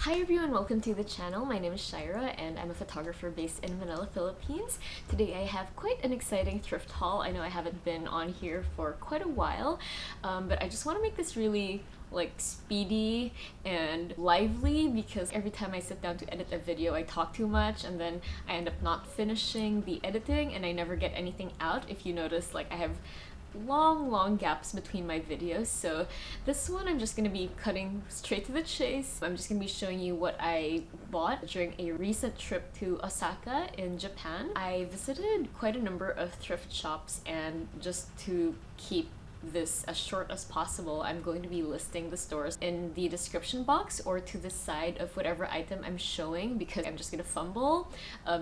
Hi everyone, welcome to the channel. My name is Shaira and I'm a photographer based in Manila, Philippines. Today I have quite an exciting thrift haul. I know I haven't been on here for quite a while, but I just want to make this really speedy and lively because every time I sit down to edit a video I talk too much and then I end up not finishing the editing and I never get anything out. If you notice, I have long gaps between my videos, so this one I'm just gonna be cutting straight to the chase. I'm just gonna be showing you what I bought during a recent trip to Osaka in Japan. I visited quite a number of thrift shops, and just to keep this as short as possible, I'm going to be listing the stores in the description box or to the side of whatever item I'm showing because I'm just gonna fumble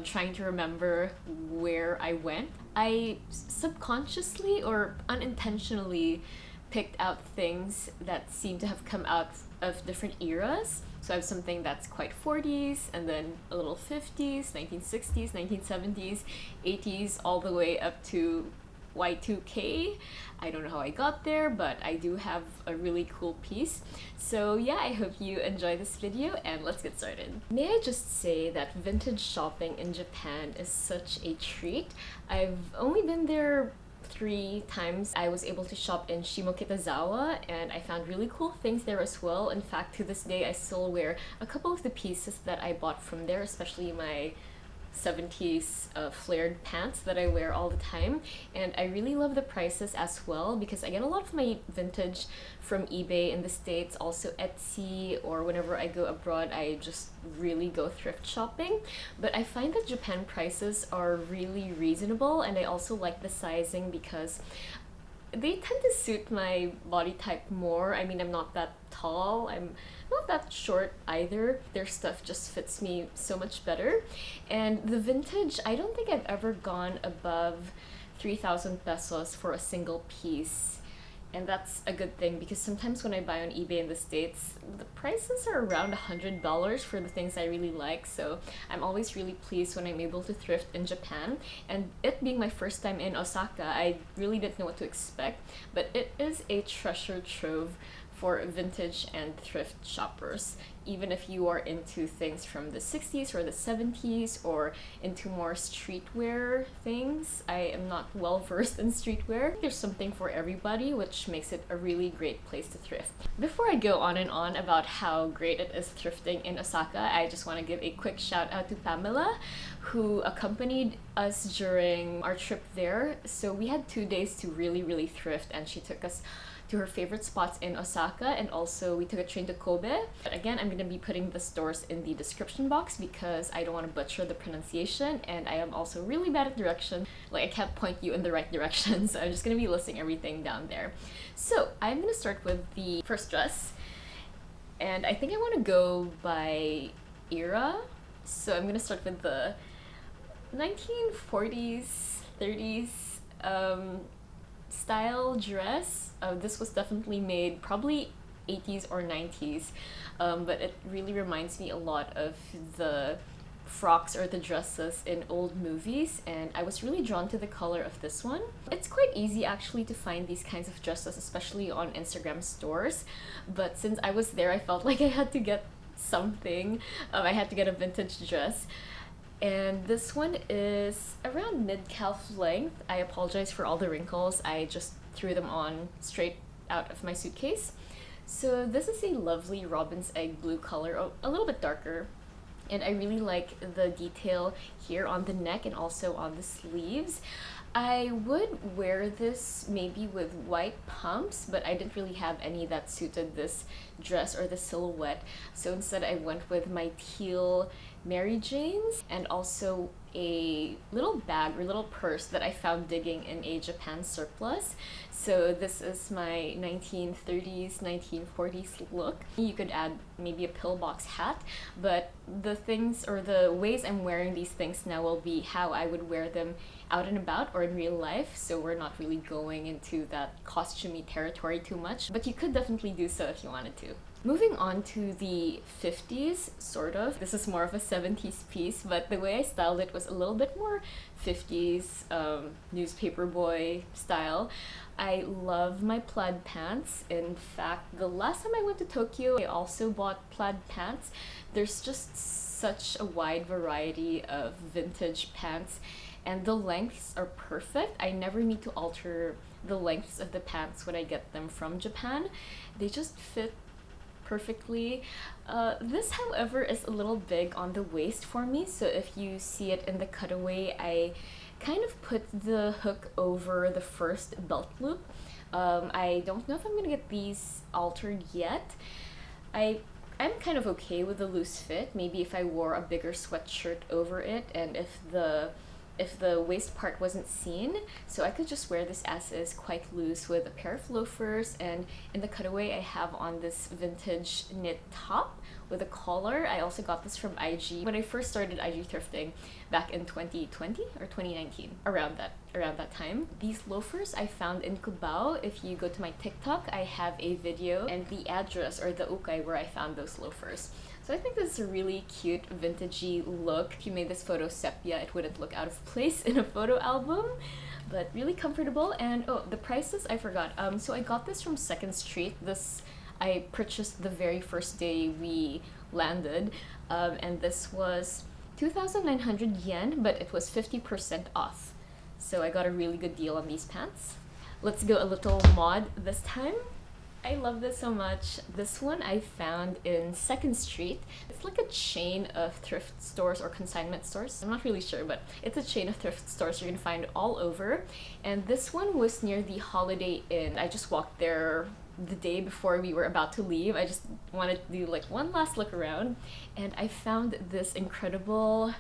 trying to remember where I went. I subconsciously or unintentionally picked out things that seem to have come out of different eras. So I have something that's quite 40s, and then a little 50s, 1960s, 1970s, 80s, all the way up to Y2K. I don't know how I got there, but I do have a really cool piece. So yeah, I hope you enjoy this video and let's get started. May I just say that vintage shopping in Japan is such a treat. I've only been there 3 times. I was able to shop in Shimoyamate-dori and I found really cool things there as well. In fact, to this day I still wear a couple of the pieces that I bought from there, especially my 70s flared pants that I wear all the time, and I really love the prices as well because I get a lot of my vintage from eBay in the States, also Etsy, or whenever I go abroad I just really go thrift shopping. But I find that Japan prices are really reasonable, and I also like the sizing because they tend to suit my body type more. I mean, I'm not that tall, I'm not that short either. Their stuff just fits me so much better. And the vintage, I don't think I've ever gone above 3,000 pesos for a single piece. And that's a good thing because sometimes when I buy on eBay in the States, the prices are around $100 for the things I really like. So I'm always really pleased when I'm able to thrift in Japan. And it being my first time in Osaka, I really didn't know what to expect. But it is a treasure trove for vintage and thrift shoppers. Even if you are into things from the 60s or the 70s or into more streetwear things. I am not well versed in streetwear. There's something for everybody, which makes it a really great place to thrift. Before I go on and on about how great it is thrifting in Osaka, I just want to give a quick shout out to Pamela, who accompanied us during our trip there. So we had 2 days to really thrift, and she took us to her favorite spots in Osaka, and also we took a train to Kobe. But again, I'm going to be putting the stores in the description box because I don't want to butcher the pronunciation, and I am also really bad at direction. I can't point you in the right direction, so I'm just going to be listing everything down there. So I'm going to start with the first dress, and I think I want to go by era. So I'm going to start with the 1940s, 30s style dress. This was definitely made probably 80s or 90s, but it really reminds me a lot of the frocks or the dresses in old movies, and I was really drawn to the color of this one. It's quite easy actually to find these kinds of dresses, especially on Instagram stores, but since I was there I felt like I had to get something. I had to get a vintage dress. And this one is around mid-calf length. I apologize for all the wrinkles. I just threw them on straight out of my suitcase. So this is a lovely robin's egg blue color, a little bit darker. And I really like the detail here on the neck and also on the sleeves. I would wear this maybe with white pumps, but I didn't really have any that suited this dress or the silhouette. So instead I went with my teal Mary Janes and also a little bag or little purse that I found digging in a Japan surplus. So this is my 1930s, 1940s look. You could add maybe a pillbox hat, but the things or the ways I'm wearing these things now will be how I would wear them out and about or in real life, so we're not really going into that costumey territory too much, but you could definitely do so if you wanted to. Moving on to the 50s, sort of. This is more of a 70s piece, but the way I styled it was a little bit more 50s newspaper boy style. I love my plaid pants. In fact, the last time I went to Tokyo, I also bought plaid pants. There's just such a wide variety of vintage pants, and the lengths are perfect. I never need to alter the lengths of the pants when I get them from Japan. They just fit perfectly. This, however, is a little big on the waist for me, so if you see it in the cutaway, I kind of put the hook over the first belt loop. I don't know if I'm gonna get these altered yet. I'm kind of okay with the loose fit. Maybe if I wore a bigger sweatshirt over it, and if the waist part wasn't seen, so I could just wear this as is, quite loose, with a pair of loafers. And in the cutaway, I have on this vintage knit top with a collar. I also got this from IG when I first started IG thrifting back in 2020 or 2019, around that time. These loafers I found in Cubao. If you go to my TikTok, I have a video and the address, or the ukai, where I found those loafers. So I think this is a really cute vintagey look. If you made this photo sepia, it wouldn't look out of place in a photo album, but really comfortable. And oh, the prices, I forgot. So I got this from 2nd Street. This I purchased the very first day we landed, and this was 2,900 yen, but it was 50% off. So I got a really good deal on these pants. Let's go a little mod this time. I love this so much. This one I found in 2nd Street. It's like a chain of thrift stores or consignment stores. I'm not really sure, but it's a chain of thrift stores you're gonna find all over. And this one was near the Holiday Inn. I just walked there the day before we were about to leave. I just wanted to do like one last look around, and I found this incredible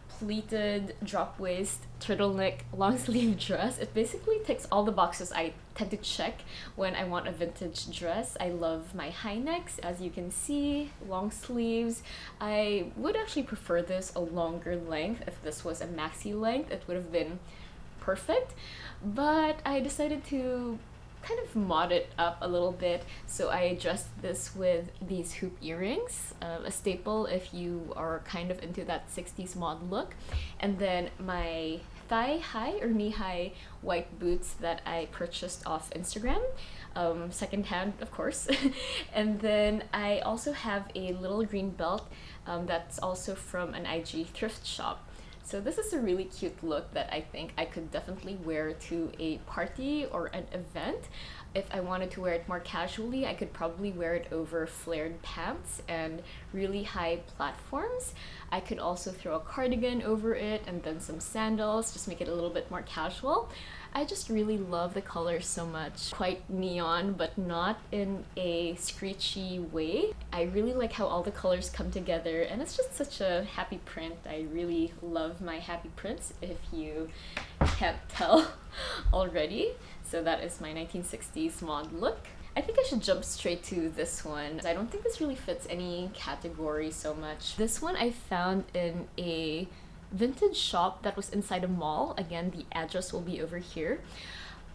pleated drop waist turtleneck long sleeve dress. It basically ticks all the boxes I tend to check when I want a vintage dress. I love my high necks, as you can see, long sleeves. I would actually prefer this a longer length. If this was a maxi length, it would have been perfect, but I decided to kind of mod it up a little bit, so I dressed this with these hoop earrings, a staple if you are kind of into that 60s mod look, and then my thigh-high or knee-high white boots that I purchased off Instagram, secondhand of course. And then I also have a little green belt that's also from an IG thrift shop. So this is a really cute look that I think I could definitely wear to a party or an event. If I wanted to wear it more casually, I could probably wear it over flared pants and really high platforms. I could also throw a cardigan over it and then some sandals, just make it a little bit more casual. I just really love the color so much. Quite neon, but not in a screechy way. I really like how all the colors come together, and it's just such a happy print. I really love my happy prints, if you can't tell already. So that is my 1960s mod look. I think I should jump straight to this one. I don't think this really fits any category so much. This one I found in a vintage shop that was inside a mall. Again, the address will be over here.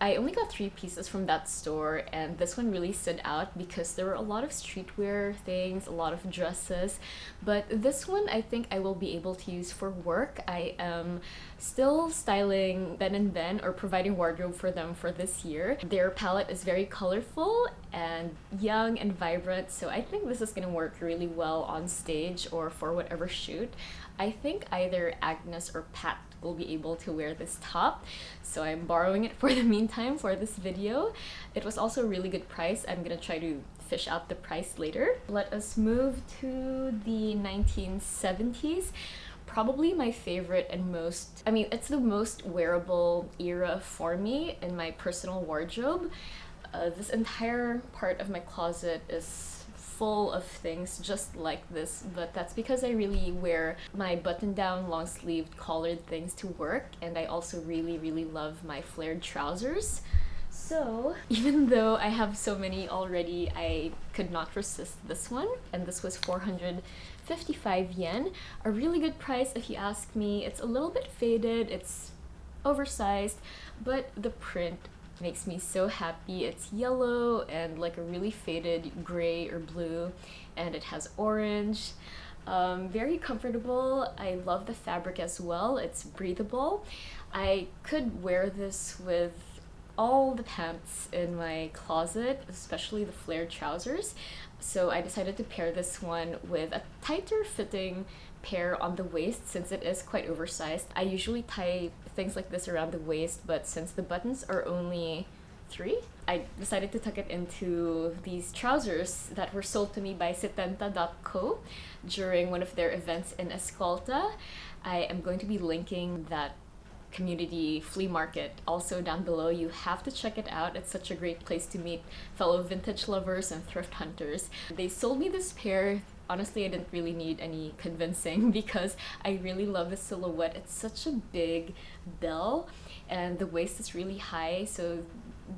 I only got 3 pieces from that store, and this one really stood out because there were a lot of streetwear things, a lot of dresses, but this one I think I will be able to use for work. I am still styling Ben and Ben, or providing wardrobe for them for this year. Their palette is very colorful and young and vibrant, so I think this is gonna work really well on stage or for whatever shoot. I think either Agnes or Pat will be able to wear this top, so I'm borrowing it for the meantime for this video. It was also a really good price. I'm gonna try to fish out the price later. Let us move to the 1970s. Probably my favorite and most, I mean, it's the most wearable era for me in my personal wardrobe. This entire part of my closet is full of things just like this, but that's because I really wear my button-down long-sleeved collared things to work, and I also really love my flared trousers. So even though I have so many already, I could not resist this one, and this was 455 yen. A really good price if you ask me. It's a little bit faded, it's oversized, but the print makes me so happy. It's yellow and like a really faded gray or blue, and it has orange. Very comfortable. I love the fabric as well. It's breathable. I could wear this with all the pants in my closet, especially the flared trousers. So I decided to pair this one with a tighter fitting pair on the waist since it is quite oversized. I usually tie things like this around the waist, but since the buttons are only 3, I decided to tuck it into these trousers that were sold to me by Setenta.co during one of their events in Escolta. I am going to be linking that community flea market also down below. You have to check it out. It's such a great place to meet fellow vintage lovers and thrift hunters. They sold me this pair. Honestly, I didn't really need any convincing because I really love the silhouette. It's such a big bell and the waist is really high, so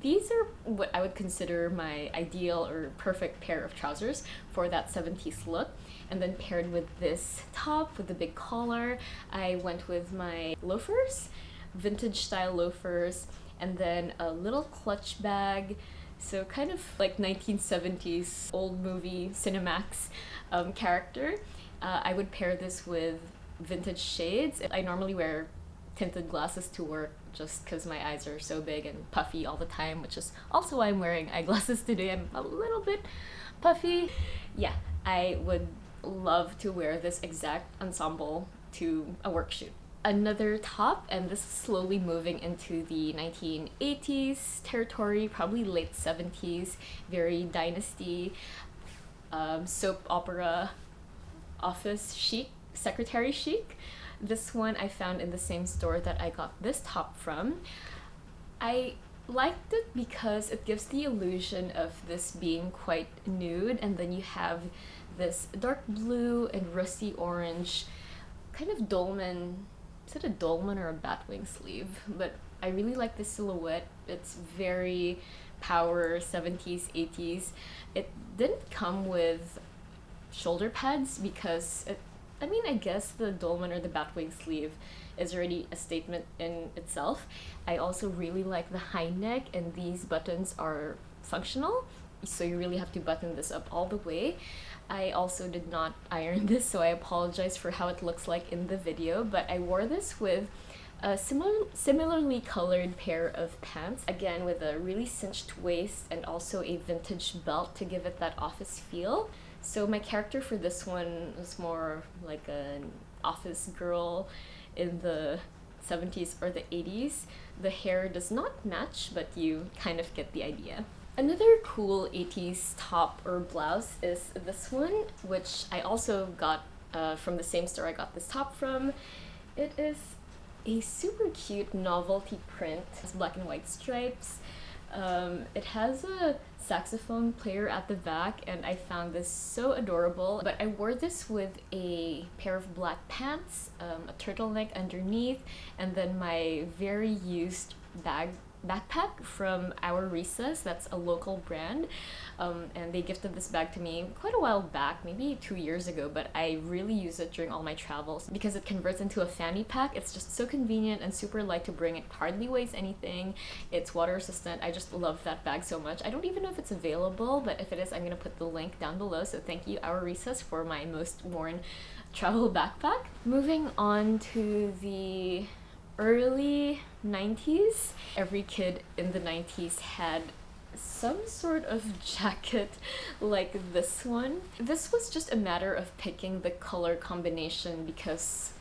these are what I would consider my ideal or perfect pair of trousers for that 70s look. And then paired with this top with the big collar, I went with my loafers, vintage style loafers, and then a little clutch bag. So kind of like 1970s old movie Cinemax character. I would pair this with vintage shades. I normally wear tinted glasses to work just because my eyes are so big and puffy all the time, which is also why I'm wearing eyeglasses today. I'm a little bit puffy. Yeah, I would love to wear this exact ensemble to a work shoot. Another top, and this is slowly moving into the 1980s territory, probably late 70s, very dynasty, soap opera, office chic, secretary chic. This one I found in the same store that I got this top from. I liked it because it gives the illusion of this being quite nude, and then you have this dark blue and rusty orange kind of dolman. Is it a dolman or a batwing sleeve? But I really like this silhouette. It's very power 70s, 80s. It didn't come with shoulder pads because I guess the dolman or the batwing sleeve is already a statement in itself. I also really like the high neck, and these buttons are functional, so you really have to button this up all the way. I also did not iron this, so I apologize for how it looks like in the video, but I wore this with a similarly colored pair of pants, again with a really cinched waist and also a vintage belt to give it that office feel. So my character for this one was more like an office girl in the 70s or the 80s. The hair does not match, but you kind of get the idea. Another cool 80s top or blouse is this one, which I also got from the same store I got this top from. It is a super cute novelty print. It's black and white stripes. It has a saxophone player at the back, and I found this so adorable. But I wore this with a pair of black pants, a turtleneck underneath, and then my very used backpack from Our Recess. That's a local brand, and they gifted this bag to me quite a while back, maybe 2 years ago, but I really use it during all my travels because it converts into a fanny pack. It's just so convenient and super light to bring. It hardly weighs anything. It's water resistant. I just love that bag so much. I don't even know if it's available, but if it is, I'm gonna put the link down below. So thank you, Our Recess, for my most worn travel backpack. Moving on to the early 90s. Every kid in the 90s had some sort of jacket like this one. This was just a matter of picking the color combination because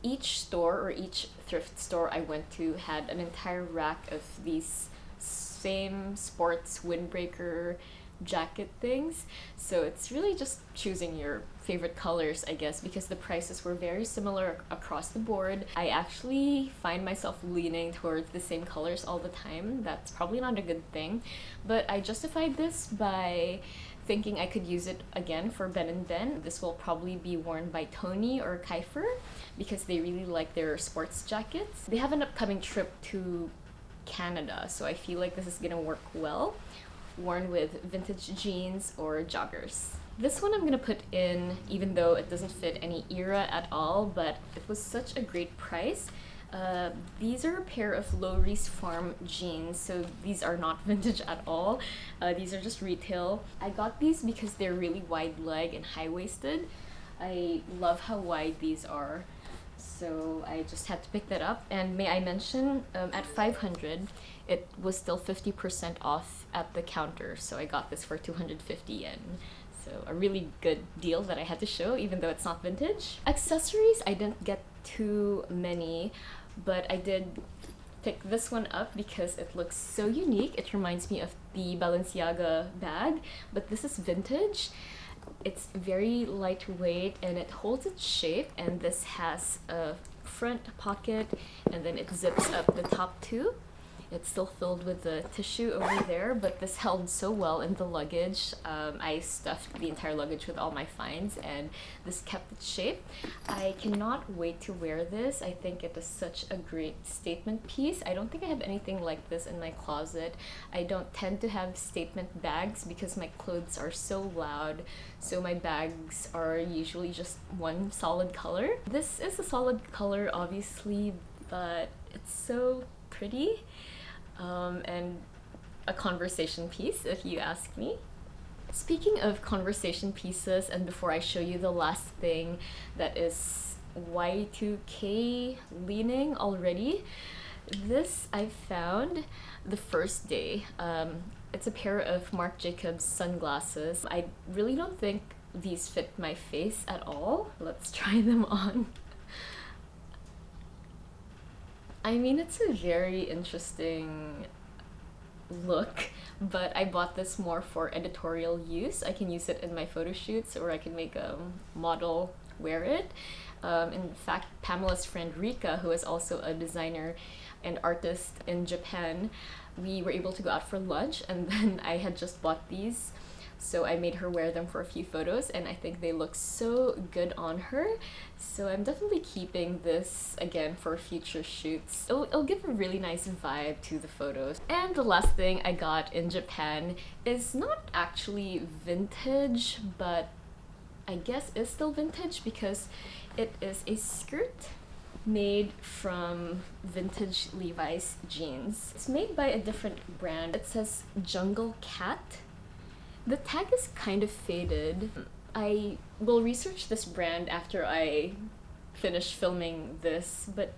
each store or each thrift store I went to had an entire rack of these same sports windbreaker jacket things. So it's really just choosing your favorite colors, I guess, because the prices were very similar across the board. I actually find myself leaning towards the same colors all the time. That's probably not a good thing, but I justified this by thinking I could use it again for Ben and Ben. This will probably be worn by Tony or Kiefer because they really like their sports jackets. They have an upcoming trip to Canada, so I feel like this is gonna work well, worn with vintage jeans or joggers. This one I'm gonna put in even though it doesn't fit any era at all, but it was such a great price. These are a pair of Lowry's Farm jeans, so these are not vintage at all. These are just retail. I got these because they're really wide leg and high-waisted. I love how wide these are, so I just had to pick that up. And may I mention, at 500, it was still 50% off at the counter, so I got this for 250 yen. So a really good deal that I had to show, even though it's not vintage. Accessories, I didn't get too many, but I did pick this one up because it looks so unique. It reminds me of the Balenciaga bag, but this is vintage. It's very lightweight and it holds its shape, and this has a front pocket and then it zips up the top too. It's still filled with the tissue over there, but this held so well in the luggage. I stuffed the entire luggage with all my finds, and this kept its shape. I cannot wait to wear this. I think it is such a great statement piece. I don't think I have anything like this in my closet. I don't tend to have statement bags because my clothes are so loud, so my bags are usually just one solid color. This is a solid color, obviously, but it's so pretty. And a conversation piece, if you ask me. Speaking of conversation pieces, and before I show you the last thing that is Y2K leaning already, this I found the first day. It's a pair of Marc Jacobs sunglasses. I really don't think these fit my face at all. Let's try them on. I mean, it's a very interesting look, but I bought this more for editorial use. I can use it in my photo shoots, or I can make a model wear it. In fact, Pamela's friend Rika, who is also a designer and artist in Japan, we were able to go out for lunch, and then I had just bought these. So I made her wear them for a few photos, and I think they look so good on her. So I'm definitely keeping this again for future shoots. It'll give a really nice vibe to the photos. And the last thing I got in Japan is not actually vintage, but I guess is still vintage because it is a skirt made from vintage Levi's jeans. It's made by a different brand. It says Jungle Cat. The tag is kind of faded. I will research this brand after I finish filming this, but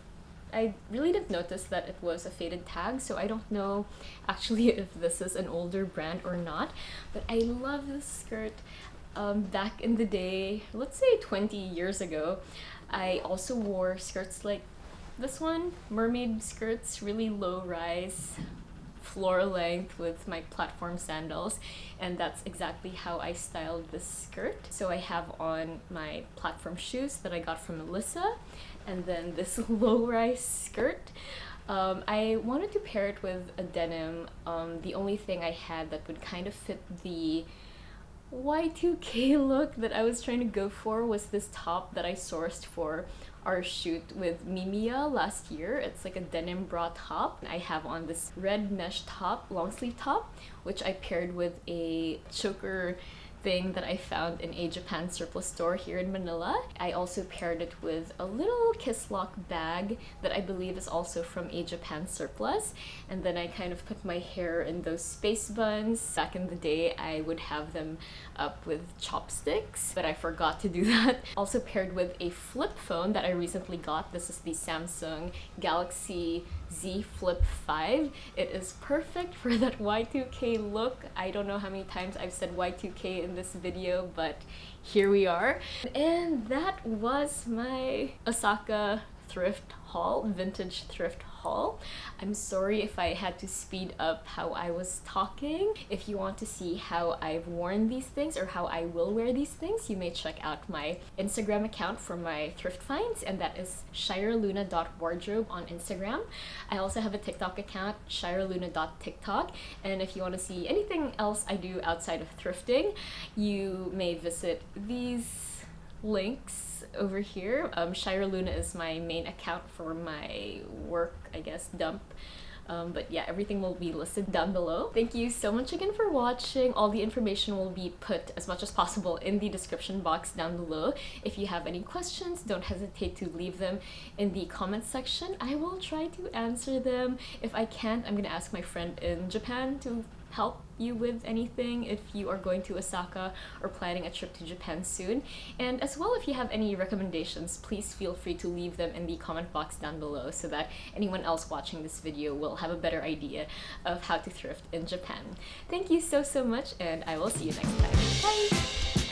I really didn't notice that it was a faded tag, so I don't know actually if this is an older brand or not. But I love this skirt. Back in the day, let's say 20 years ago, I also wore skirts like this one, mermaid skirts, really low rise, floor length with my platform sandals, and that's exactly how I styled this skirt. So I have on my platform shoes that I got from Melissa, and then this low-rise skirt. I wanted to pair it with a denim. The only thing I had that would kind of fit the Y2K look that I was trying to go for was this top that I sourced for our shoot with Mimiya last year. It's like a denim bra top. I have on this red mesh top, long sleeve top, which I paired with a choker thing that I found in a Japan surplus store here in Manila. I also paired it with a little kiss lock bag that I believe is also from a Japan surplus. And then I kind of put my hair in those space buns. Back in the day, I would have them up with chopsticks, but I forgot to do that. Also paired with a flip phone that I recently got. This is the Samsung Galaxy Z Flip 5. It is perfect for that Y2K look. I don't know how many times I've said Y2K in this video, but here we are. And that was my Osaka thrift haul, vintage thrift haul. I'm sorry if I had to speed up how I was talking. If you want to see how I've worn these things or how I will wear these things, you may check out my Instagram account for my thrift finds, and that is shiraluna.wardrobe on Instagram. I also have a TikTok account, shiraluna.tiktok, and if you want to see anything else I do outside of thrifting, you may visit these links over here. Shaira Luna is my main account for my work, I guess, dump But yeah, everything will be listed down below. Thank you so much again for watching. All the information will be put as much as possible in the description box down below. If you have any questions, don't hesitate to leave them in the comment section. I will try to answer them. If I can't, I'm gonna ask my friend in Japan to help you with anything if you are going to Osaka or planning a trip to Japan soon. And as well, if you have any recommendations, please feel free to leave them in the comment box down below so that anyone else watching this video will have a better idea of how to thrift in Japan. Thank you so much, and I will see you next time. Bye!